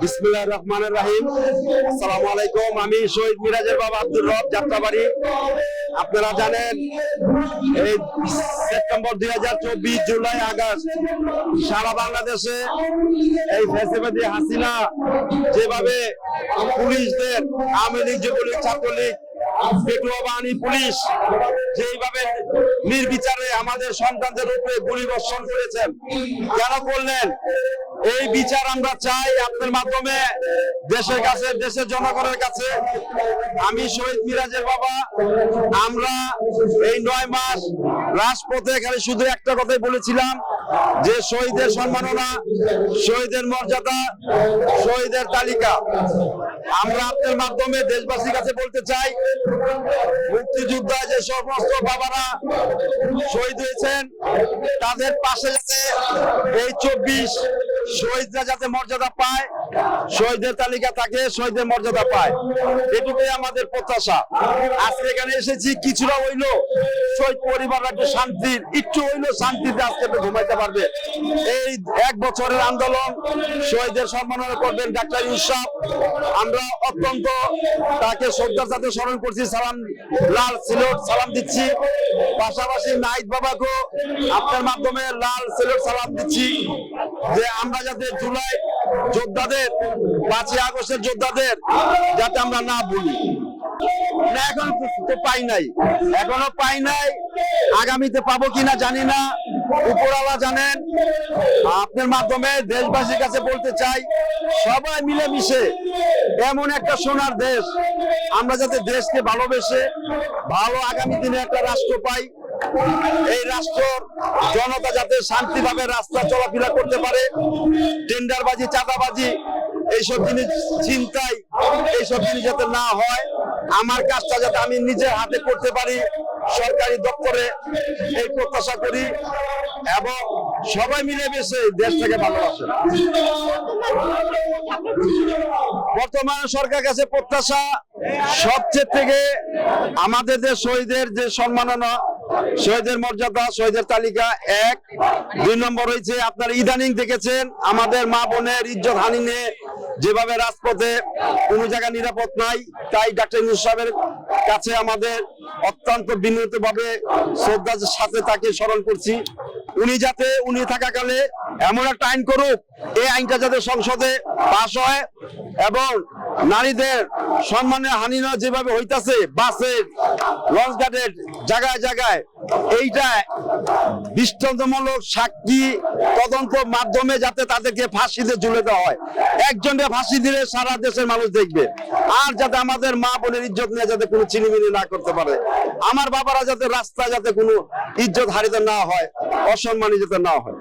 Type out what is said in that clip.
বিসমিল্লাহির রহমানির রহিম। আসসালামু আলাইকুম। আমি শহীদ মিরাজের বাবা আব্দুর রব যাত্রাবাড়ি। আপনারা জানেন এই সেপ্টেম্বর 2024, জুলাই, আগস্ট সারা বাংলাদেশে এই ফ্যাসিবাদী হাসিনা যেভাবে পুলিশদের, আওয়ামী লীগ, যুবলীগ, ছাত্রলীগ, বিপ্লবানী পুলিশ যেভাবে নির্বিচারে আমাদের সন্তানদের উপরে গুলিবর্ষণ করেছেন, কেন করলেন? এই বিচার আমরা চাই আপনার মাধ্যমে দেশের কাছে, দেশের জনগণের কাছে। আমি শহীদ মিরাজের বাবা, আমরা এই 9 মাস রাজপথে খালি শুধু একটা কথাই বলেছিলাম যে শহীদের সম্মাননা, শহীদের মর্যাদা, শহীদের তালিকা। আমরা আপনার মাধ্যমে দেশবাসীর কাছে বলতে চাই, মুক্তিযোদ্ধা যে সমস্ত বাবারা শহীদ হয়েছেন তাদের পাশে যাতে এই 24 শহীদরা যাতে মর্যাদা পায়, শহীদের তালিকা থাকে, শহীদের মর্যাদা পায়, এটুকুই আমাদের প্রত্যাশা। আজকে এখানে এসেছি কিছুটা হইলো শহীদ পরিবাররা একটু শান্তির, একটু হইলো শান্তিতে আজকে ঘুমাইতে পারবে। এই 1 বছরের আন্দোলন, শহীদের সম্মাননা করবেন ডাক্তার ইউসুফ। আমরা অত্যন্ত তাকে শ্রদ্ধার সাথে স্মরণ করছি, সালাম, লাল সিলট সালাম দিচ্ছি। পাশাপাশি নাহিদ বাবাকে আপনার মাধ্যমে লাল সিলট সালাম দিচ্ছি যে আমরা যাতে জুলাই যোদ্ধাদের, 5ই আগস্টের যোদ্ধাদের যাতে আমরা না ভুলি। না, এখন তো পাই নাই, এখনো পাই নাই, আগামীতে পাবো কিনা জানি না, উপরওয়ালা জানেন। আপনার মাধ্যমে দেশবাসীর কাছে বলতে চাই, সবাই মিলেমিশে এমন একটা সোনার দেশ, আমরা যাতে দেশকে ভালোবেসে ভালো আগামী দিনে একটা রাষ্ট্র পাই। এই রাষ্ট্র জনতা যাতে শান্তিভাবে রাস্তা চলাফেরা করতে পারে, টেন্ডারবাজি, চাঁদাবাজি, এইসব জিনিস, চিন্তাই, এইসব জিনিস যাতে না হয়। আমার কাজটা যাতে আমি নিজের হাতে করতে পারি সরকারি দপ্তরে, এই প্রত্যাশা করি এবং সবাই মিলেমিশে দেশটাকে ভালোবাসে। বর্তমান সরকার কাছে প্রত্যাশা সবচেয়ে থেকে আমাদের যে শহীদের যে সম্মাননা, শহীদের মর্যাদা, শহীদের তালিকা 1। 2 নম্বর হয়েছে আপনারা ইদানিং দেখেছেন আমাদের মা বোনের ইজ্জত হানি নিয়ে যেভাবে রাজপথে কোনো জায়গায় নিরাপদ নাই, তাই ডাক্তার ইউনূস সাহেবের কাছে আমাদের অত্যন্ত বিনীতভাবে শ্রদ্ধার সাথে তাকে স্মরণ করছি। উনি থাকাকালে এমন একটা আইন করুক, এই আইনটা যাতে সংসদে পাস হয় এবং নারীদের সম্মানের হানি না যেভাবে হইতাছে বাসে, লঞ্চ ঘাটের জায়গায় জায়গায়, এইটা দৃষ্টান্তমূলক সাক্ষী তদন্ত মাধ্যমে যাতে তাদেরকে ফাঁসিতে ঝুলে দেওয়া হয়। একজনকে ফাঁসি দিলে সারা দেশের মানুষ দেখবে। আর যাতে আমাদের মা বোনের ইজ্জত নিয়ে যাতে কোনো চিনিমিনি না করতে পারে, আমার বাবারা যাতে রাস্তায় যাতে কোনো ইজ্জত হারিতে না হয়, অসম্মানী যাতে না হয়।